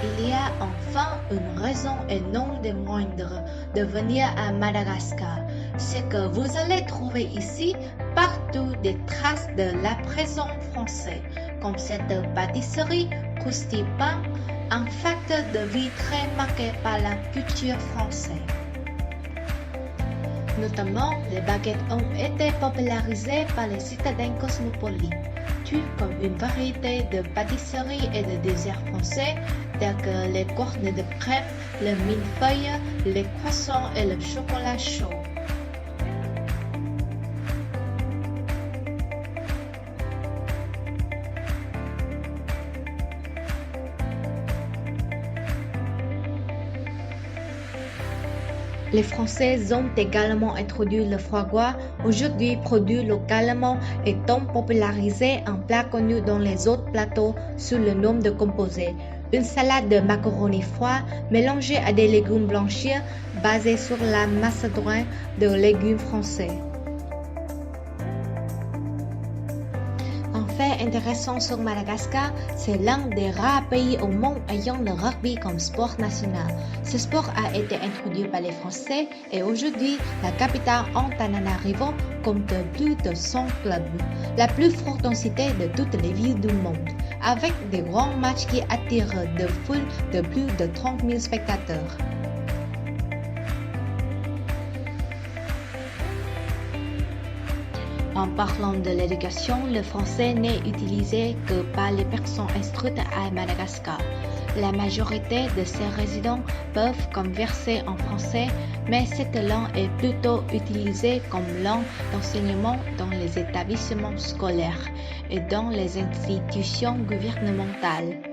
Il y a enfin une raison et non des moindres de venir à Madagascar. C'est que vous allez trouver ici partout des traces de la présence française, comme cette pâtisserie croustipant, un facteur de vie très marqué par la culture française. Notamment, les baguettes ont été popularisées par les citadins cosmopolites, tues comme une variété de pâtisseries et de desserts français tels que les cornets de crêpes, le millefeuille, les croissants et le chocolat chaud. Les Français ont également introduit le foie gras, aujourd'hui produit localement, étant popularisé un plat connu dans les autres plateaux sous le nom de composé. Une salade de macaroni froid mélangée à des légumes blanchis basée sur la macédoine de légumes français. Un fait intéressant sur Madagascar, c'est l'un des rares pays au monde ayant le rugby comme sport national. Ce sport a été introduit par les Français et aujourd'hui, la capitale Antananarivo compte plus de 100 clubs, la plus forte densité de toutes les villes du monde, avec des grands matchs qui attirent de foules de plus de 30 000 spectateurs. En parlant de l'éducation, le français n'est utilisé que par les personnes instruites à Madagascar. La majorité de ses résidents peuvent converser en français, mais cette langue est plutôt utilisée comme langue d'enseignement dans les établissements scolaires et dans les institutions gouvernementales.